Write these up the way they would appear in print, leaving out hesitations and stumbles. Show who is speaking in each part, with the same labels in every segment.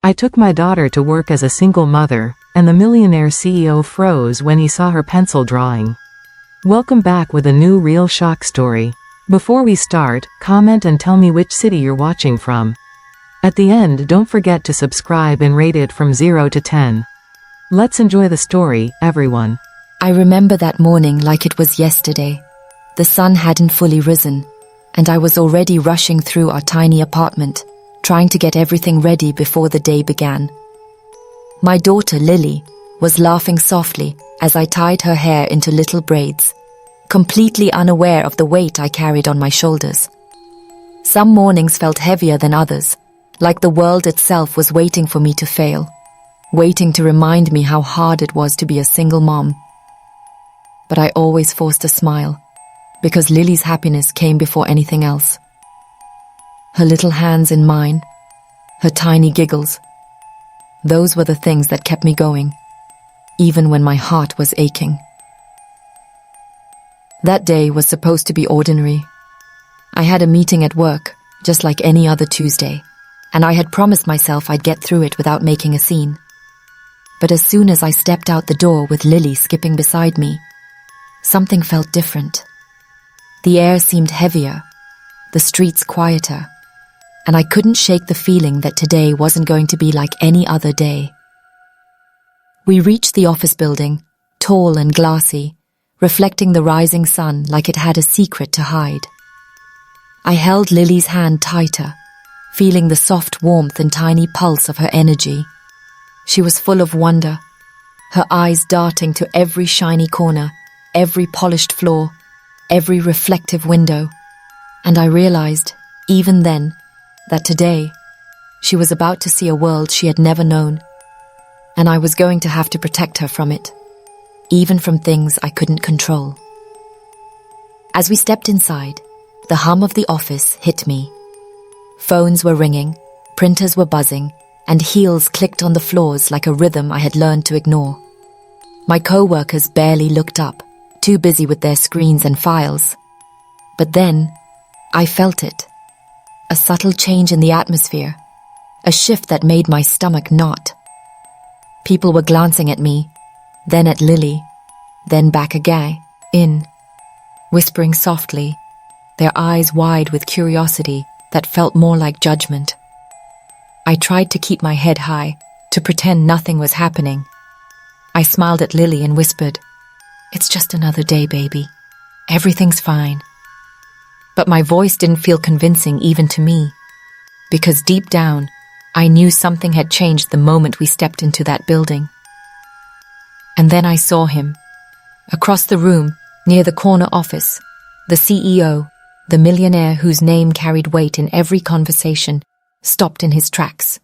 Speaker 1: I took my daughter to work as a single mother, and the Millionaire CEO froze when he saw her pencil drawing. Welcome back with a new real shock story. Before we start, comment and tell me which city you're watching from. At the end, don't forget to subscribe and rate it from 0 to 10. Let's enjoy the story, everyone.
Speaker 2: I remember that morning like it was yesterday. The sun hadn't fully risen, and I was already rushing through our tiny apartment, trying to get everything ready before the day began. My daughter, Lily, was laughing softly as I tied her hair into little braids, completely unaware of the weight I carried on my shoulders. Some mornings felt heavier than others, like the world itself was waiting for me to fail, waiting to remind me how hard it was to be a single mom. But I always forced a smile, because Lily's happiness came before anything else. Her little hands in mine, her tiny giggles, those were the things that kept me going, even when my heart was aching. That day was supposed to be ordinary. I had a meeting at work, just like any other Tuesday, and I had promised myself I'd get through it without making a scene. But as soon as I stepped out the door with Lily skipping beside me, something felt different. The air seemed heavier, the streets quieter, and I couldn't shake the feeling that today wasn't going to be like any other day. We reached the office building, tall and glassy, reflecting the rising sun like it had a secret to hide. I held Lily's hand tighter, feeling the soft warmth and tiny pulse of her energy. She was full of wonder, her eyes darting to every shiny corner, every polished floor, every reflective window, and I realized, even then, that today, she was about to see a world she had never known, and I was going to have to protect her from it, even from things I couldn't control. As we stepped inside, the hum of the office hit me. Phones were ringing, printers were buzzing, and heels clicked on the floors like a rhythm I had learned to ignore. My co-workers barely looked up, too busy with their screens and files. But then, I felt it. A subtle change in the atmosphere, a shift that made my stomach knot. People were glancing at me, then at Lily, then back again, whispering softly, their eyes wide with curiosity that felt more like judgment. I tried to keep my head high, to pretend nothing was happening. I smiled at Lily and whispered, "It's just another day, baby. Everything's fine." But my voice didn't feel convincing even to me, because deep down, I knew something had changed the moment we stepped into that building. And then I saw him. Across the room, near the corner office, the CEO, the millionaire whose name carried weight in every conversation, stopped in his tracks.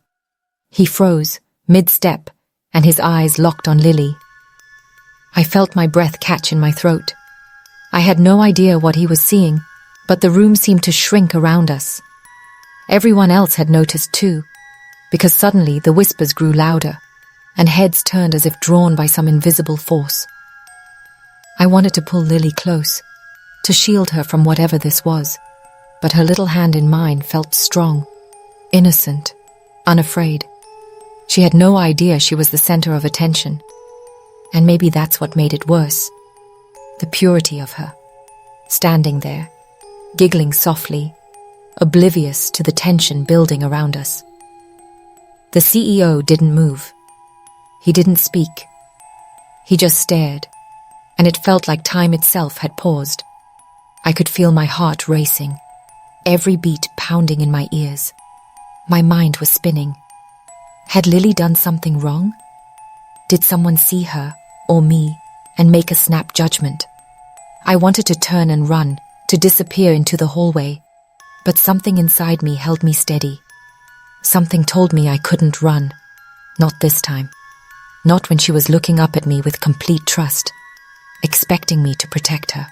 Speaker 2: He froze, mid-step, and his eyes locked on Lily. I felt my breath catch in my throat. I had no idea what he was seeing, but the room seemed to shrink around us. Everyone else had noticed too, because suddenly the whispers grew louder, and heads turned as if drawn by some invisible force. I wanted to pull Lily close, to shield her from whatever this was, but her little hand in mine felt strong, innocent, unafraid. She had no idea she was the center of attention, and maybe that's what made it worse. The purity of her, standing there, giggling softly, oblivious to the tension building around us. The CEO didn't move. He didn't speak. He just stared, and it felt like time itself had paused. I could feel my heart racing, every beat pounding in my ears. My mind was spinning. Had Lily done something wrong? Did someone see her, or me, and make a snap judgment? I wanted to turn and run, to disappear into the hallway, but something inside me held me steady. Something told me I couldn't run. Not this time. Not when she was looking up at me with complete trust, expecting me to protect her.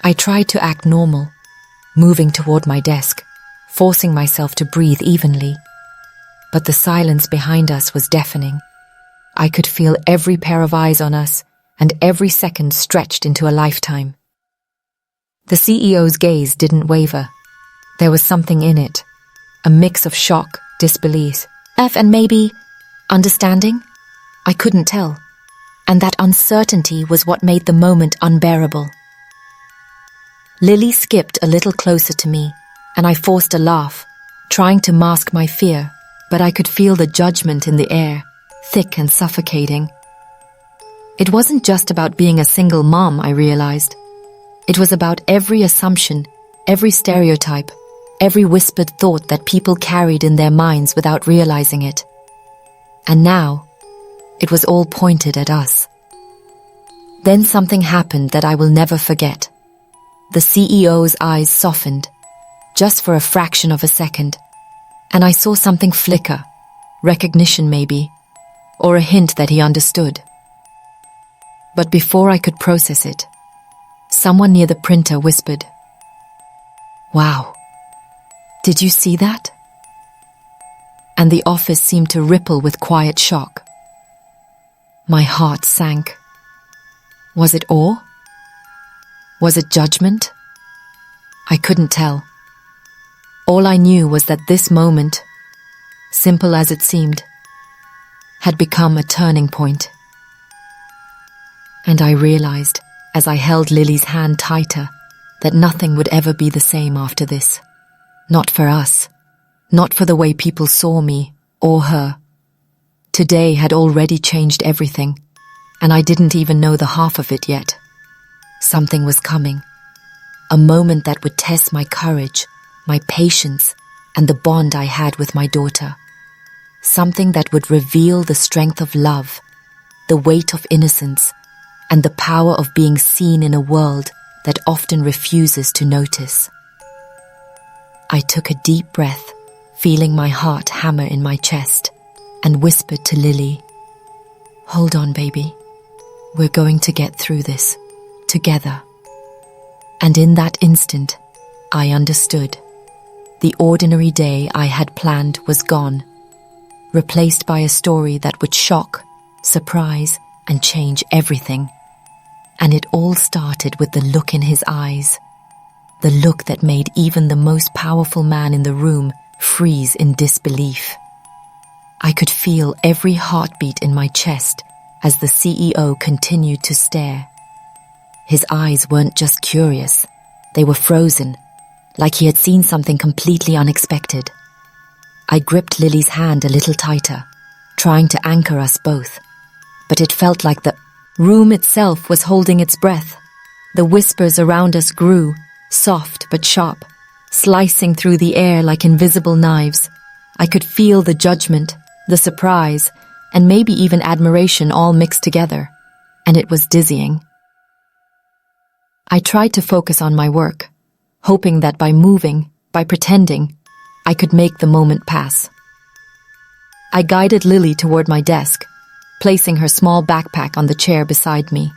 Speaker 2: I tried to act normal, moving toward my desk, forcing myself to breathe evenly. But the silence behind us was deafening. I could feel every pair of eyes on us, and every second stretched into a lifetime. The CEO's gaze didn't waver. There was something in it, a mix of shock, disbelief, and maybe understanding? I couldn't tell. And that uncertainty was what made the moment unbearable. Lily skipped a little closer to me, and I forced a laugh, trying to mask my fear, but I could feel the judgment in the air, thick and suffocating. It wasn't just about being a single mom, I realized. It was about every assumption, every stereotype, every whispered thought that people carried in their minds without realizing it. And now, it was all pointed at us. Then something happened that I will never forget. The CEO's eyes softened, just for a fraction of a second, and I saw something flicker, recognition maybe, or a hint that he understood. But before I could process it, someone near the printer whispered, "Wow, did you see that?" And the office seemed to ripple with quiet shock. My heart sank. Was it awe? Was it judgment? I couldn't tell. All I knew was that this moment, simple as it seemed, had become a turning point. And I realized, as I held Lily's hand tighter, that nothing would ever be the same after this. Not for us. Not for the way people saw me or her. Today had already changed everything, and I didn't even know the half of it yet. Something was coming. A moment that would test my courage, my patience, and the bond I had with my daughter. Something that would reveal the strength of love, the weight of innocence, and the power of being seen in a world that often refuses to notice. I took a deep breath, feeling my heart hammer in my chest, and whispered to Lily, "Hold on, baby. We're going to get through this, together." And in that instant, I understood. The ordinary day I had planned was gone, replaced by a story that would shock, surprise, and change everything. And it all started with the look in his eyes, the look that made even the most powerful man in the room freeze in disbelief. I could feel every heartbeat in my chest as the CEO continued to stare. His eyes weren't just curious, they were frozen, like he had seen something completely unexpected. I gripped Lily's hand a little tighter, trying to anchor us both, but it felt like the room itself was holding its breath. The whispers around us grew, soft but sharp, slicing through the air like invisible knives. I could feel the judgment, the surprise, and maybe even admiration all mixed together, and it was dizzying. I tried to focus on my work, hoping that by moving, by pretending, I could make the moment pass. I guided Lily toward my desk, placing her small backpack on the chair beside me.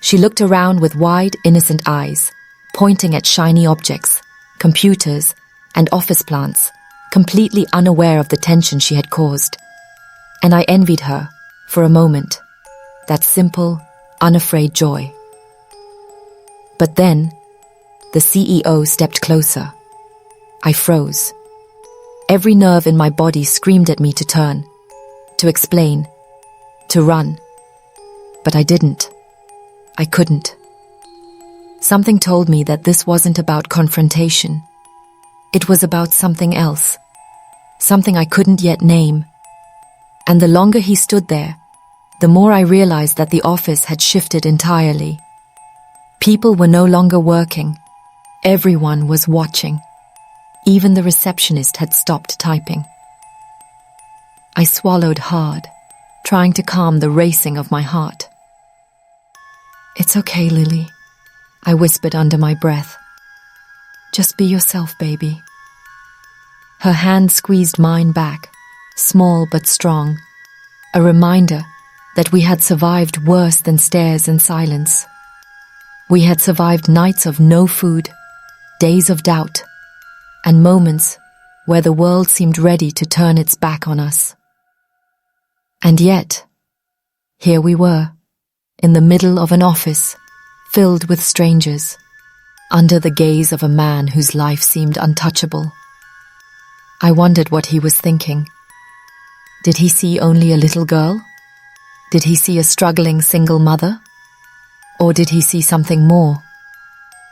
Speaker 2: She looked around with wide, innocent eyes, pointing at shiny objects, computers, and office plants, completely unaware of the tension she had caused. And I envied her, for a moment, that simple, unafraid joy. But then, the CEO stepped closer. I froze. Every nerve in my body screamed at me to turn, to explain, to run. But I didn't. I couldn't. Something told me that this wasn't about confrontation. It was about something else, something I couldn't yet name. And the longer he stood there, the more I realized that the office had shifted entirely. People were no longer working. Everyone was watching. Even the receptionist had stopped typing. I swallowed hard, trying to calm the racing of my heart. "It's okay, Lily," I whispered under my breath. "Just be yourself, baby." Her hand squeezed mine back, small but strong, a reminder that we had survived worse than stares and silence. We had survived nights of no food, days of doubt, and moments where the world seemed ready to turn its back on us. And yet, here we were, in the middle of an office, filled with strangers, under the gaze of a man whose life seemed untouchable. I wondered what he was thinking, Did he see only a little girl? Did he see a struggling single mother? Or did he see something more?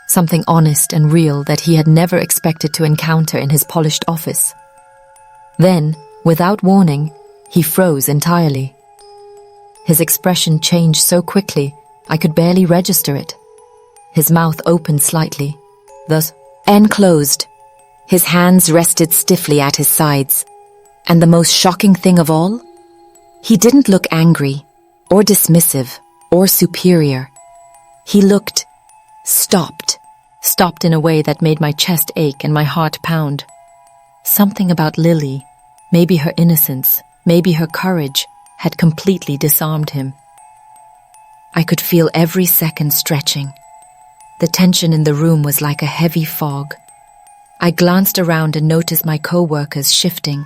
Speaker 2: Something honest and real that he had never expected to encounter in his polished office. Then, without warning, he froze entirely. His expression changed so quickly, I could barely register it. His mouth opened slightly, thus closed. His hands rested stiffly at his sides. And the most shocking thing of all? He didn't look angry, or dismissive, or superior. He looked stopped in a way that made my chest ache and my heart pound. Something about Lily, maybe her innocence, maybe her courage, had completely disarmed him. I could feel every second stretching. The tension in the room was like a heavy fog. I glanced around and noticed my co-workers shifting,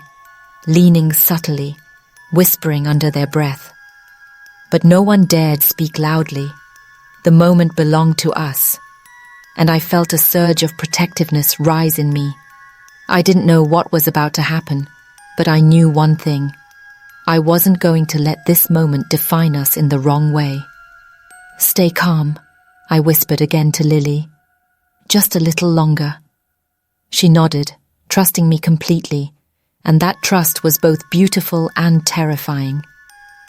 Speaker 2: leaning subtly, whispering under their breath. But no one dared speak loudly. The moment belonged to us, and I felt a surge of protectiveness rise in me. I didn't know what was about to happen, but I knew one thing. I wasn't going to let this moment define us in the wrong way. "Stay calm," I whispered again to Lily. "Just a little longer." She nodded, trusting me completely, and that trust was both beautiful and terrifying.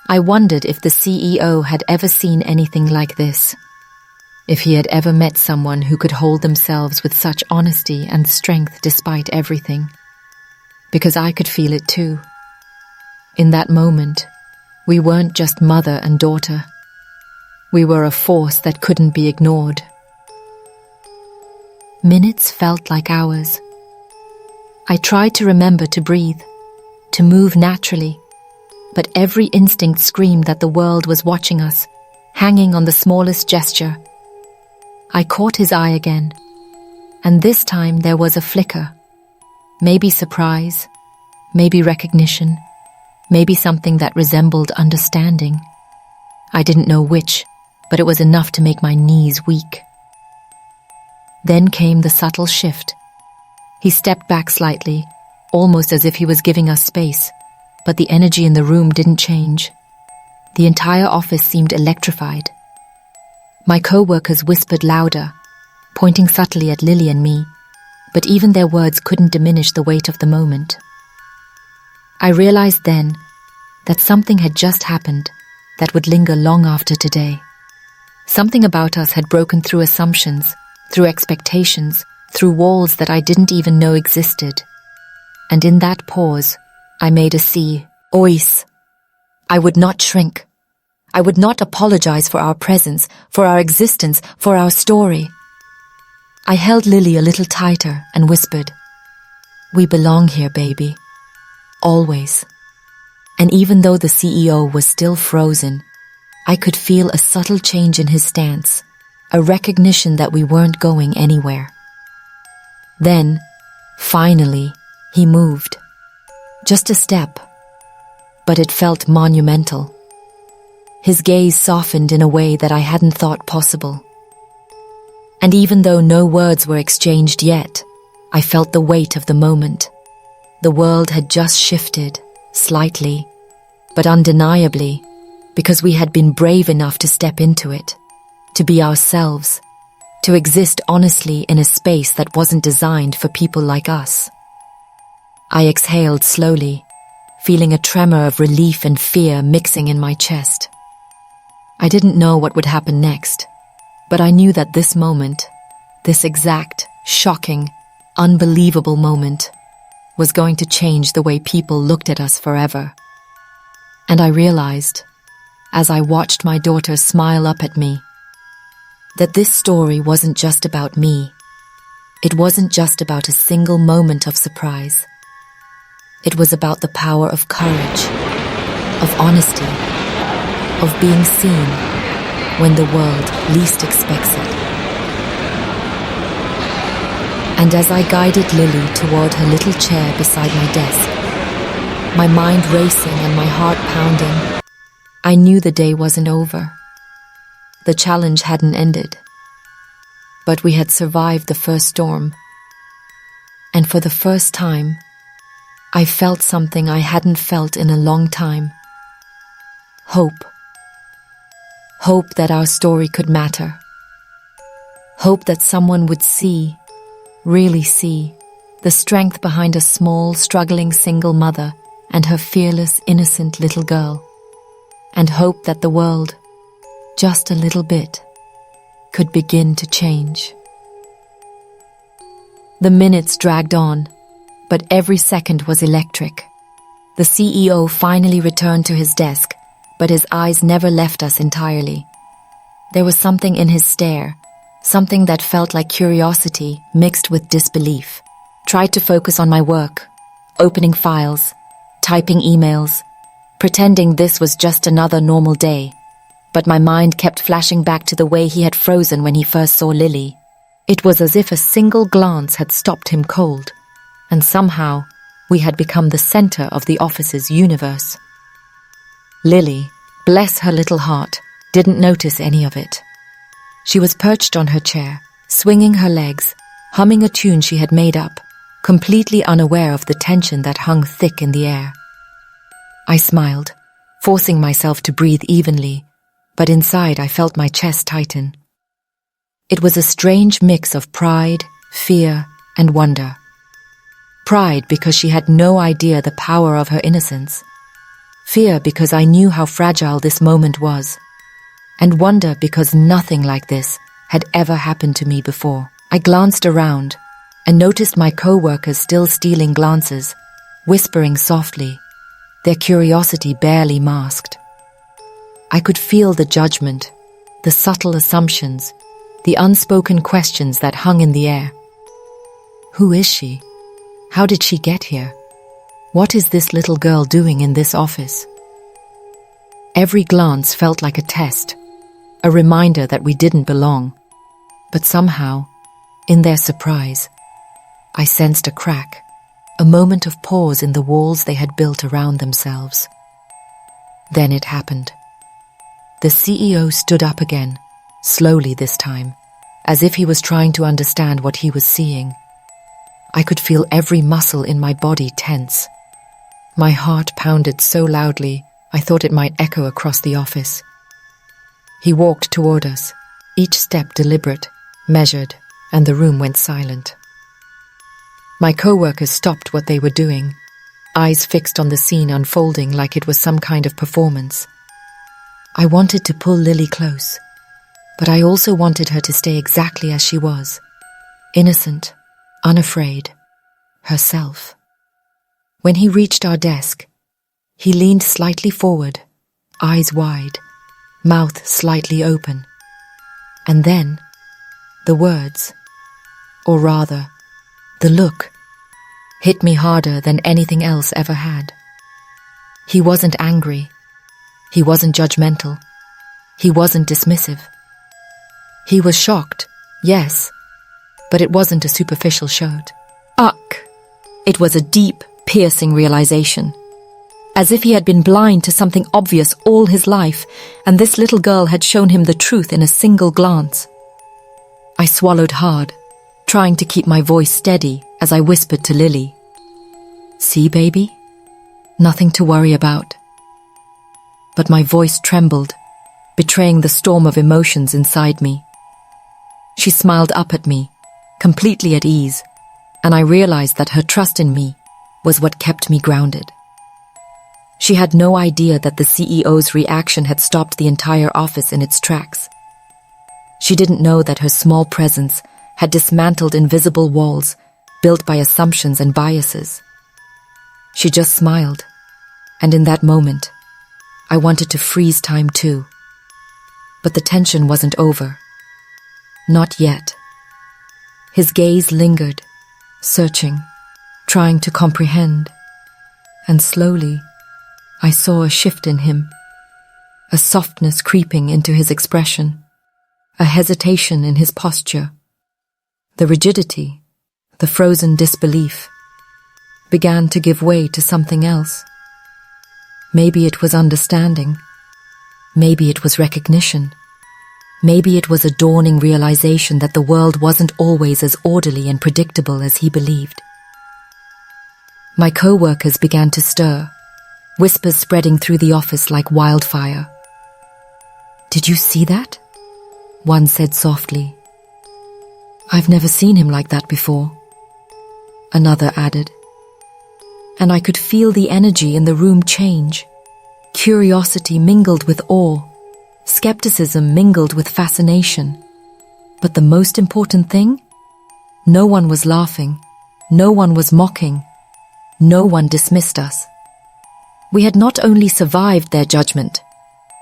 Speaker 2: I wondered if the CEO had ever seen anything like this. If he had ever met someone who could hold themselves with such honesty and strength despite everything. Because I could feel it too. In that moment, we weren't just mother and daughter. We were a force that couldn't be ignored. Minutes felt like hours. I tried to remember to breathe, to move naturally, but every instinct screamed that the world was watching us, hanging on the smallest gesture. I caught his eye again, and this time there was a flicker. Maybe surprise, maybe recognition, maybe something that resembled understanding. I didn't know which, but it was enough to make my knees weak. Then came the subtle shift. He stepped back slightly, almost as if he was giving us space, but the energy in the room didn't change. The entire office seemed electrified. My co-workers whispered louder, pointing subtly at Lily and me, but even their words couldn't diminish the weight of the moment. I realized then that something had just happened that would linger long after today. Something about us had broken through assumptions, through expectations, through walls that I didn't even know existed. And in that pause, I made a ois. I would not shrink. I would not apologize for our presence, for our existence, for our story. I held Lily a little tighter and whispered, "We belong here, baby. Always." And even though the CEO was still frozen, I could feel a subtle change in his stance, a recognition that we weren't going anywhere. Then, finally, he moved. Just a step, but it felt monumental. His gaze softened in a way that I hadn't thought possible. And even though no words were exchanged yet, I felt the weight of the moment. The world had just shifted, slightly, but undeniably, because we had been brave enough to step into it, to be ourselves, to exist honestly in a space that wasn't designed for people like us. I exhaled slowly, feeling a tremor of relief and fear mixing in my chest. I didn't know what would happen next, but I knew that this moment, this exact, shocking, unbelievable moment, was going to change the way people looked at us forever. And I realized, as I watched my daughter smile up at me, that this story wasn't just about me. It wasn't just about a single moment of surprise. It was about the power of courage, of honesty, of being seen when the world least expects it. And as I guided Lily toward her little chair beside my desk, my mind racing and my heart pounding, I knew the day wasn't over. The challenge hadn't ended. But we had survived the first storm. And for the first time, I felt something I hadn't felt in a long time. Hope. Hope that our story could matter. Hope that someone would see, really see, the strength behind a small, struggling single mother and her fearless, innocent little girl. And hope that the world, just a little bit, could begin to change. The minutes dragged on, but every second was electric. The CEO finally returned to his desk, but his eyes never left us entirely. There was something in his stare, something that felt like curiosity mixed with disbelief. Tried to focus on my work, opening files, typing emails, pretending this was just another normal day. But my mind kept flashing back to the way he had frozen when he first saw Lily. It was as if a single glance had stopped him cold, and somehow we had become the center of the office's universe. Lily, bless her little heart, didn't notice any of it. She was perched on her chair, swinging her legs, humming a tune she had made up, completely unaware of the tension that hung thick in the air. I smiled, forcing myself to breathe evenly, but inside I felt my chest tighten. It was a strange mix of pride, fear, and wonder. Pride because she had no idea the power of her innocence. Fear because I knew how fragile this moment was. And wonder because nothing like this had ever happened to me before. I glanced around and noticed my co-workers still stealing glances, whispering softly, their curiosity barely masked. I could feel the judgment, the subtle assumptions, the unspoken questions that hung in the air. Who is she? How did she get here? What is this little girl doing in this office? Every glance felt like a test, a reminder that we didn't belong. But somehow, in their surprise, I sensed a crack, a moment of pause in the walls they had built around themselves. Then it happened. The CEO stood up again, slowly this time, as if he was trying to understand what he was seeing. I could feel every muscle in my body tense. My heart pounded so loudly, I thought it might echo across the office. He walked toward us, each step deliberate, measured, and the room went silent. My co-workers stopped what they were doing, eyes fixed on the scene unfolding like it was some kind of performance. I wanted to pull Lily close, but I also wanted her to stay exactly as she was, innocent, unafraid, herself. When he reached our desk, he leaned slightly forward, eyes wide, mouth slightly open. And then, the words, or rather, the look, hit me harder than anything else ever had. He wasn't angry. He wasn't judgmental. He wasn't dismissive. He was shocked, yes, but it wasn't a superficial shock. It was a deep, piercing realization. As if he had been blind to something obvious all his life, and this little girl had shown him the truth in a single glance. I swallowed hard, trying to keep my voice steady as I whispered to Lily, "See, baby? Nothing to worry about." But my voice trembled, betraying the storm of emotions inside me. She smiled up at me, completely at ease, and I realized that her trust in me was what kept me grounded. She had no idea that the CEO's reaction had stopped the entire office in its tracks. She didn't know that her small presence had dismantled invisible walls built by assumptions and biases. She just smiled, and in that moment, I wanted to freeze time too. But the tension wasn't over. Not yet. His gaze lingered, searching, trying to comprehend, and slowly, I saw a shift in him, a softness creeping into his expression, a hesitation in his posture. The rigidity, the frozen disbelief, began to give way to something else. Maybe it was understanding. Maybe it was recognition. Maybe it was a dawning realization that the world wasn't always as orderly and predictable as he believed. My co-workers began to stir, whispers spreading through the office like wildfire. "Did you see that?" one said softly. "I've never seen him like that before," another added. And I could feel the energy in the room change. Curiosity mingled with awe, skepticism mingled with fascination. But the most important thing? No one was laughing, no one was mocking, no one dismissed us. We had not only survived their judgment,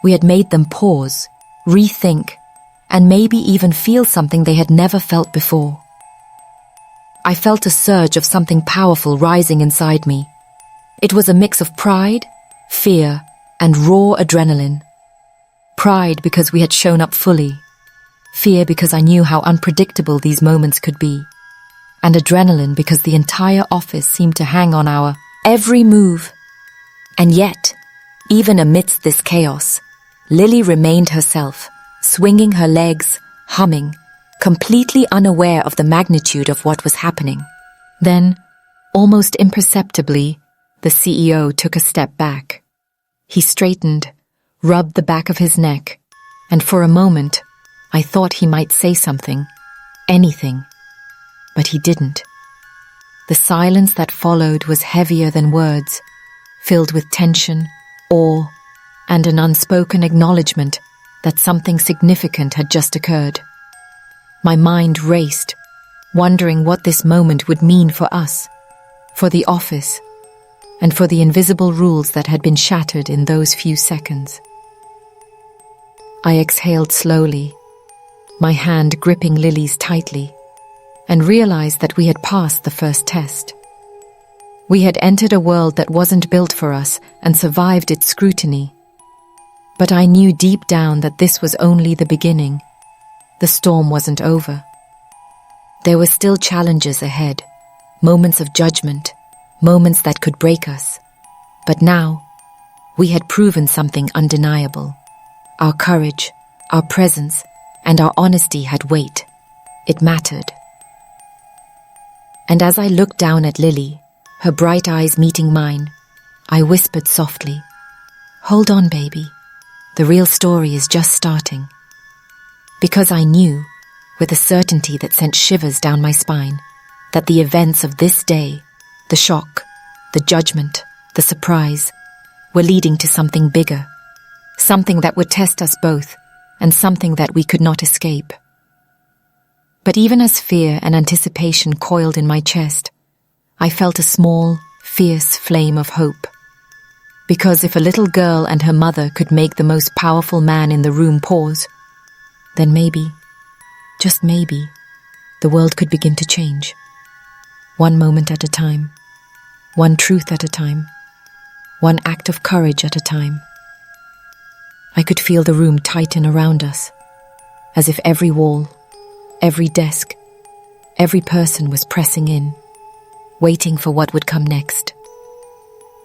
Speaker 2: we had made them pause, rethink, and maybe even feel something they had never felt before. I felt a surge of something powerful rising inside me. It was a mix of pride, fear, and raw adrenaline. Pride because we had shown up fully. Fear because I knew how unpredictable these moments could be. And adrenaline because the entire office seemed to hang on our every move. And yet, even amidst this chaos, Lily remained herself, swinging her legs, humming, completely unaware of the magnitude of what was happening. Then, almost imperceptibly, the CEO took a step back. He straightened, rubbed the back of his neck, and for a moment, I thought he might say something, anything. But he didn't. The silence that followed was heavier than words, filled with tension, awe, and an unspoken acknowledgement that something significant had just occurred. My mind raced, wondering what this moment would mean for us, for the office, and for the invisible rules that had been shattered in those few seconds. I exhaled slowly, my hand gripping Lily's tightly, and realized that we had passed the first test. We had entered a world that wasn't built for us and survived its scrutiny. But I knew deep down that this was only the beginning. The storm wasn't over. There were still challenges ahead, moments of judgment, moments that could break us. But now, we had proven something undeniable. Our courage, our presence, and our honesty had weight. It mattered. And as I looked down at Lily, her bright eyes meeting mine, I whispered softly, "Hold on, baby. The real story is just starting." Because I knew, with a certainty that sent shivers down my spine, that the events of this day, the shock, the judgment, the surprise, were leading to something bigger, something that would test us both, and something that we could not escape. But even as fear and anticipation coiled in my chest, I felt a small, fierce flame of hope. Because if a little girl and her mother could make the most powerful man in the room pause, then maybe, just maybe, the world could begin to change. One moment at a time, one truth at a time, one act of courage at a time. I could feel the room tighten around us, as if every wall, every desk, every person was pressing in, waiting for what would come next.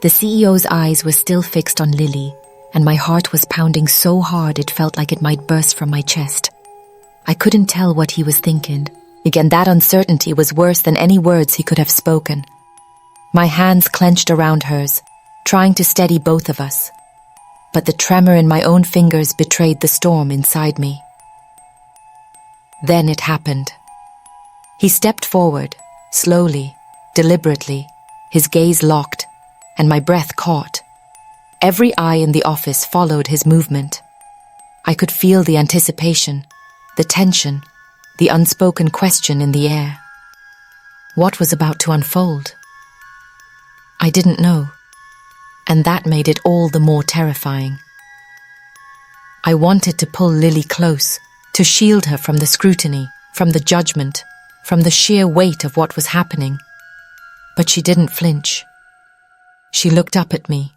Speaker 2: The CEO's eyes were still fixed on Lily, and my heart was pounding so hard it felt like it might burst from my chest. I couldn't tell what he was thinking. Again, that uncertainty was worse than any words he could have spoken. My hands clenched around hers, trying to steady both of us. But the tremor in my own fingers betrayed the storm inside me. Then it happened. He stepped forward, slowly, deliberately, his gaze locked, and my breath caught. Every eye in the office followed his movement. I could feel the anticipation, the tension, the unspoken question in the air. What was about to unfold? I didn't know, and that made it all the more terrifying. I wanted to pull Lily close, to shield her from the scrutiny, from the judgment, from the sheer weight of what was happening. But she didn't flinch. She looked up at me,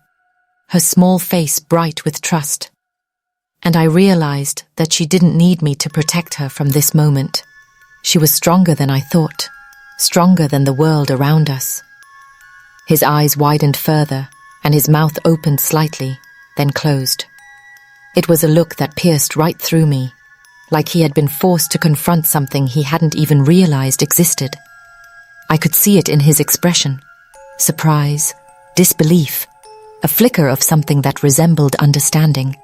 Speaker 2: her small face bright with trust. And I realized that she didn't need me to protect her from this moment. She was stronger than I thought, stronger than the world around us. His eyes widened further, and his mouth opened slightly, then closed. It was a look that pierced right through me, like he had been forced to confront something he hadn't even realized existed. I could see it in his expression, surprise, disbelief, a flicker of something that resembled understanding.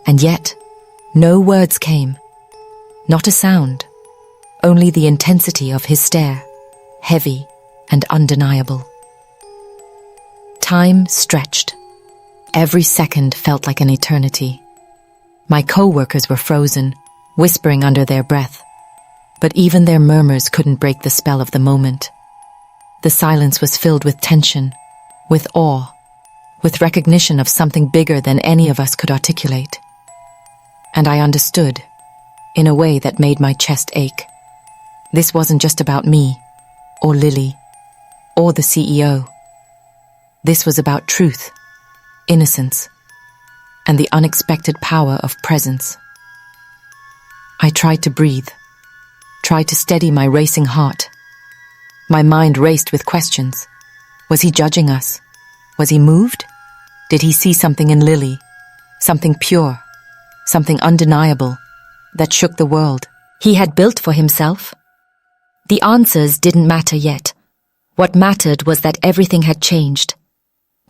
Speaker 2: And yet, no words came. Not a sound. Only the intensity of his stare, heavy and undeniable. Time stretched. Every second felt like an eternity. My co-workers were frozen, whispering under their breath. But even their murmurs couldn't break the spell of the moment. The silence was filled with tension, with awe, with recognition of something bigger than any of us could articulate. And I understood, in a way that made my chest ache. This wasn't just about me, or Lily, or the CEO. This was about truth, innocence, and the unexpected power of presence. I tried to breathe, tried to steady my racing heart. My mind raced with questions. Was he judging us? Was he moved? Did he see something in Lily? Something pure, something undeniable, that shook the world he had built for himself? The answers didn't matter yet. What mattered was that everything had changed.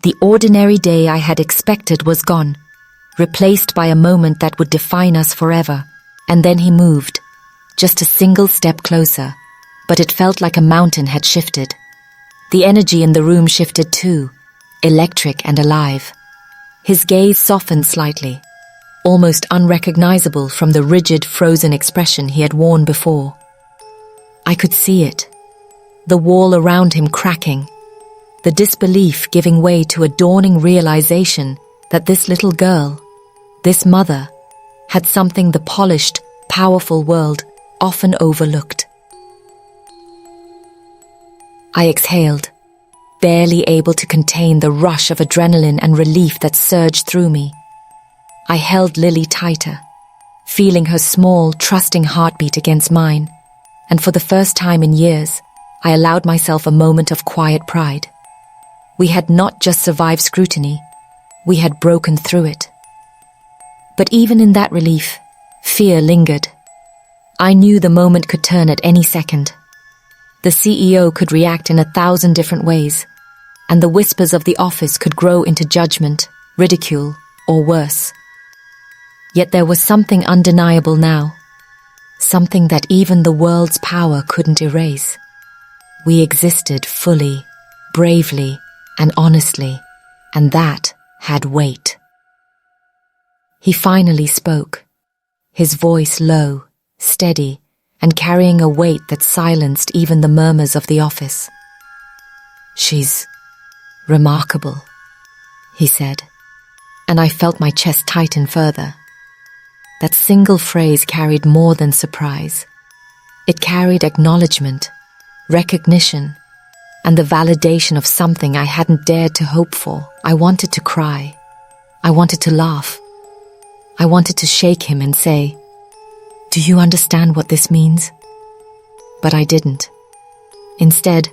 Speaker 2: The ordinary day I had expected was gone, replaced by a moment that would define us forever. And then he moved, just a single step closer, but it felt like a mountain had shifted. The energy in the room shifted too, electric and alive. His gaze softened slightly, almost unrecognizable from the rigid, frozen expression he had worn before. I could see it, the wall around him cracking, the disbelief giving way to a dawning realization that this little girl, this mother, had something the polished, powerful world often overlooked. I exhaled, barely able to contain the rush of adrenaline and relief that surged through me. I held Lily tighter, feeling her small, trusting heartbeat against mine, and for the first time in years, I allowed myself a moment of quiet pride. We had not just survived scrutiny, we had broken through it. But even in that relief, fear lingered. I knew the moment could turn at any second. The CEO could react in 1,000 different ways, and the whispers of the office could grow into judgment, ridicule, or worse. Yet there was something undeniable now, something that even the world's power couldn't erase. We existed fully, bravely, and honestly, and that had weight. He finally spoke, his voice low, steady, and carrying a weight that silenced even the murmurs of the office. "She's remarkable," he said, and I felt my chest tighten further. That single phrase carried more than surprise. It carried acknowledgement, recognition, and the validation of something I hadn't dared to hope for. I wanted to cry. I wanted to laugh. I wanted to shake him and say, "Do you understand what this means?" But I didn't. Instead,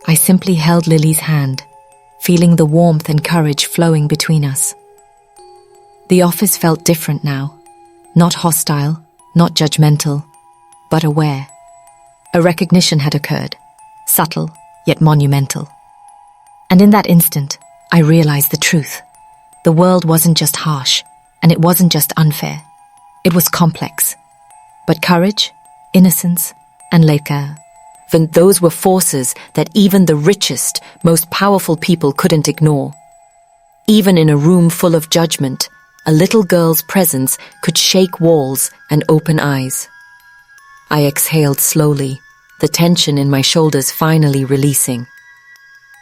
Speaker 2: I simply held Lily's hand, feeling the warmth and courage flowing between us. The office felt different now. Not hostile, not judgmental, but aware. A recognition had occurred, subtle yet monumental. And in that instant, I realized the truth. The world wasn't just harsh, and it wasn't just unfair. It was complex. But courage, innocence, and those were forces that even the richest, most powerful people couldn't ignore. Even in a room full of judgment, a little girl's presence could shake walls and open eyes. I exhaled slowly, the tension in my shoulders finally releasing.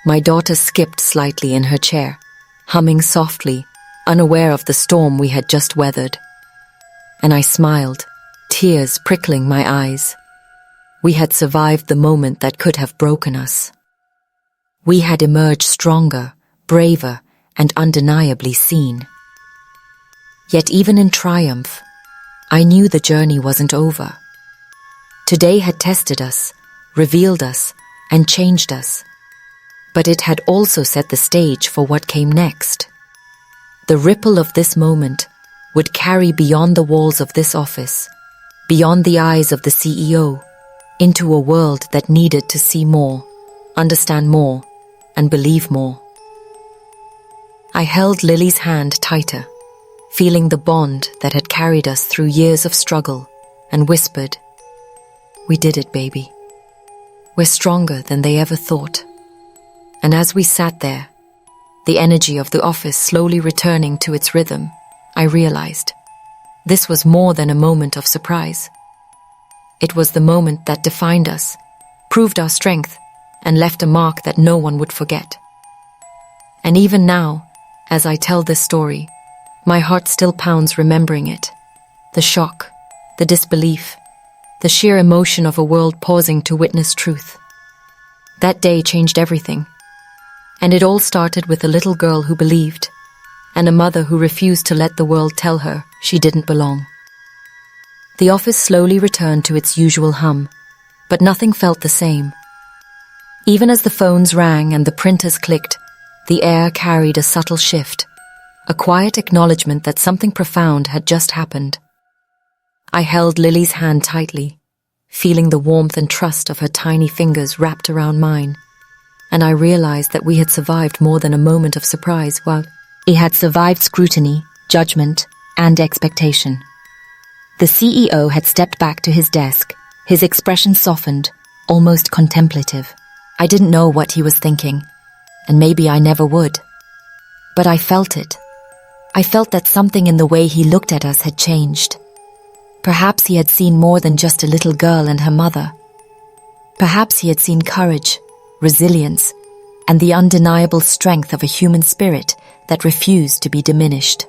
Speaker 2: My daughter skipped slightly in her chair, humming softly, unaware of the storm we had just weathered. And I smiled, tears prickling my eyes. We had survived the moment that could have broken us. We had emerged stronger, braver, and undeniably seen. Yet even in triumph, I knew the journey wasn't over. Today had tested us, revealed us, and changed us. But it had also set the stage for what came next. The ripple of this moment would carry beyond the walls of this office, beyond the eyes of the CEO, into a world that needed to see more, understand more, and believe more. I held Lily's hand tighter, feeling the bond that had carried us through years of struggle, and whispered, "We did it, baby. We're stronger than they ever thought." And as we sat there, the energy of the office slowly returning to its rhythm, I realized this was more than a moment of surprise. It was the moment that defined us, proved our strength, and left a mark that no one would forget. And even now, as I tell this story, my heart still pounds remembering it. The shock, the disbelief, the sheer emotion of a world pausing to witness truth. That day changed everything. And it all started with a little girl who believed, and a mother who refused to let the world tell her she didn't belong. The office slowly returned to its usual hum, but nothing felt the same. Even as the phones rang and the printers clicked, the air carried a subtle shift, a quiet acknowledgement that something profound had just happened. I held Lily's hand tightly, feeling the warmth and trust of her tiny fingers wrapped around mine, and I realized that we had survived more than a moment of surprise. Well, it had survived scrutiny, judgment, and expectation. The CEO had stepped back to his desk, his expression softened, almost contemplative. I didn't know what he was thinking, and maybe I never would. But I felt it. I felt that something in the way he looked at us had changed. Perhaps he had seen more than just a little girl and her mother. Perhaps he had seen courage, resilience, and the undeniable strength of a human spirit that refused to be diminished.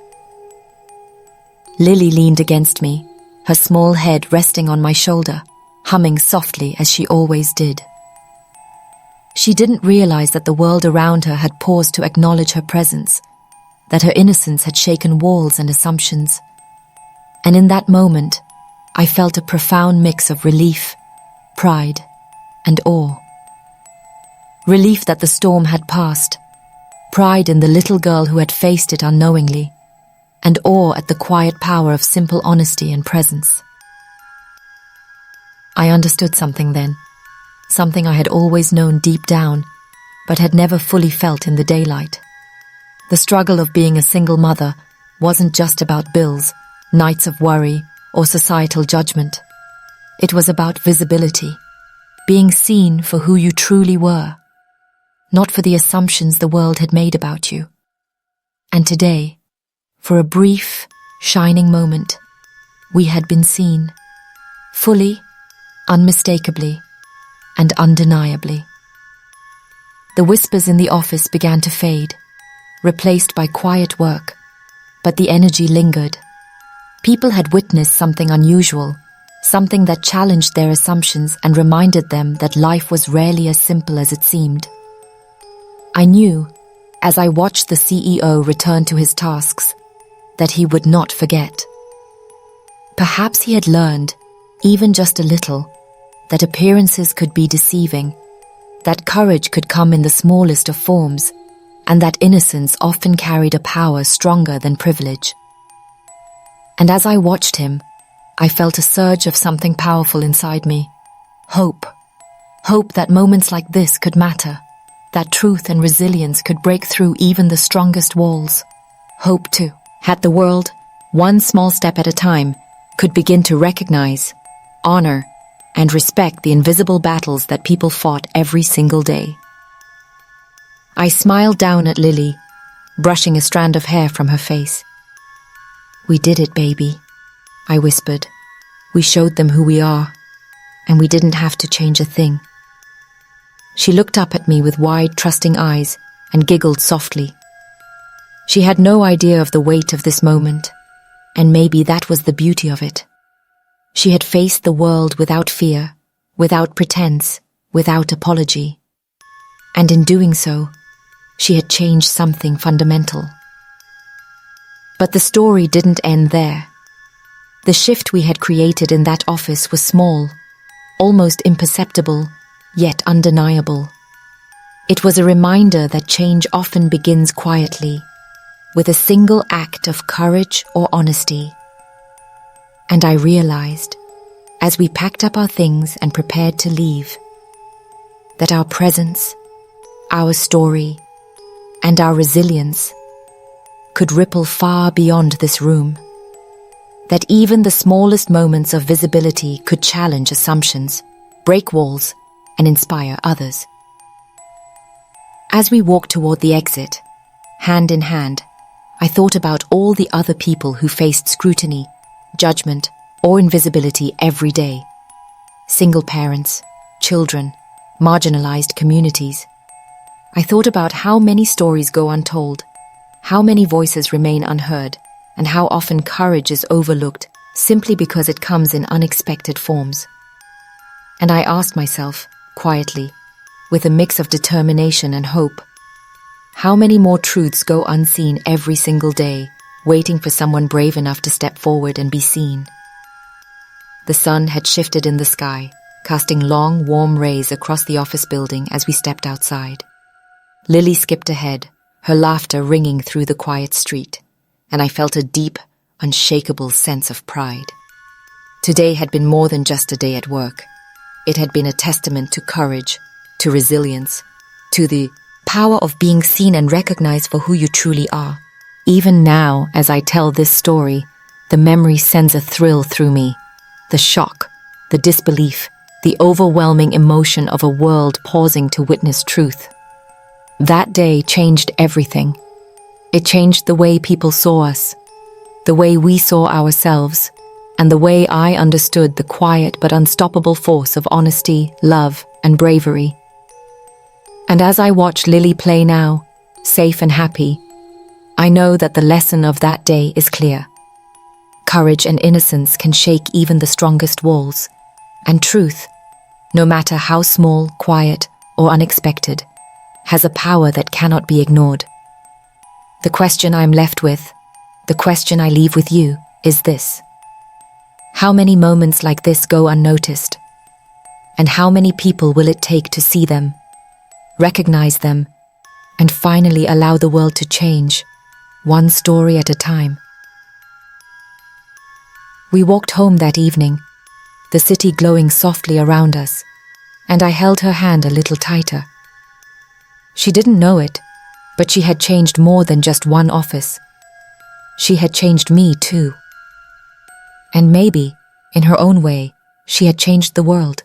Speaker 2: Lily leaned against me, her small head resting on my shoulder, humming softly as she always did. She didn't realize that the world around her had paused to acknowledge her presence, that her innocence had shaken walls and assumptions. And in that moment, I felt a profound mix of relief, pride, and awe. Relief that the storm had passed, pride in the little girl who had faced it unknowingly, and awe at the quiet power of simple honesty and presence. I understood something then, something I had always known deep down, but had never fully felt in the daylight. The struggle of being a single mother wasn't just about bills, nights of worry, or societal judgment. It was about visibility, being seen for who you truly were, not for the assumptions the world had made about you. And today, for a brief, shining moment, we had been seen, fully, unmistakably, and undeniably. The whispers in the office began to fade, replaced by quiet work, but the energy lingered. People had witnessed something unusual, something that challenged their assumptions and reminded them that life was rarely as simple as it seemed. I knew, as I watched the CEO return to his tasks, that he would not forget. Perhaps he had learned, even just a little, that appearances could be deceiving, that courage could come in the smallest of forms, and that innocence often carried a power stronger than privilege. And as I watched him, I felt a surge of something powerful inside me. Hope. Hope that moments like this could matter, that truth and resilience could break through even the strongest walls. Hope, too, had the world, one small step at a time, could begin to recognize, honor, and respect the invisible battles that people fought every single day. I smiled down at Lily, brushing a strand of hair from her face. "We did it, baby," I whispered. "We showed them who we are, and we didn't have to change a thing." She looked up at me with wide, trusting eyes and giggled softly. She had no idea of the weight of this moment, and maybe that was the beauty of it. She had faced the world without fear, without pretense, without apology. And in doing so, she had changed something fundamental. But the story didn't end there. The shift we had created in that office was small, almost imperceptible, yet undeniable. It was a reminder that change often begins quietly, with a single act of courage or honesty. And I realized, as we packed up our things and prepared to leave, that our presence, our story, and our resilience could ripple far beyond this room. That even the smallest moments of visibility could challenge assumptions, break walls, and inspire others. As we walked toward the exit, hand in hand, I thought about all the other people who faced scrutiny, judgment, or invisibility every day. Single parents, children, marginalized communities. I thought about how many stories go untold, how many voices remain unheard, and how often courage is overlooked simply because it comes in unexpected forms. And I asked myself, quietly, with a mix of determination and hope, how many more truths go unseen every single day, waiting for someone brave enough to step forward and be seen? The sun had shifted in the sky, casting long, warm rays across the office building as we stepped outside. Lily skipped ahead, her laughter ringing through the quiet street, and I felt a deep, unshakable sense of pride. Today had been more than just a day at work. It had been a testament to courage, to resilience, to the power of being seen and recognized for who you truly are. Even now, as I tell this story, the memory sends a thrill through me. The shock, the disbelief, the overwhelming emotion of a world pausing to witness truth. That day changed everything. It changed the way people saw us, the way we saw ourselves, and the way I understood the quiet but unstoppable force of honesty, love, and bravery. And as I watch Lily play now, safe and happy, I know that the lesson of that day is clear. Courage and innocence can shake even the strongest walls, and truth, no matter how small, quiet, or unexpected, has a power that cannot be ignored. The question I'm left with, the question I leave with you, is this: how many moments like this go unnoticed? And how many people will it take to see them, recognize them, and finally allow the world to change, one story at a time? We walked home that evening, the city glowing softly around us, and I held her hand a little tighter. She didn't know it, but she had changed more than just one office. She had changed me too. And maybe, in her own way, she had changed the world.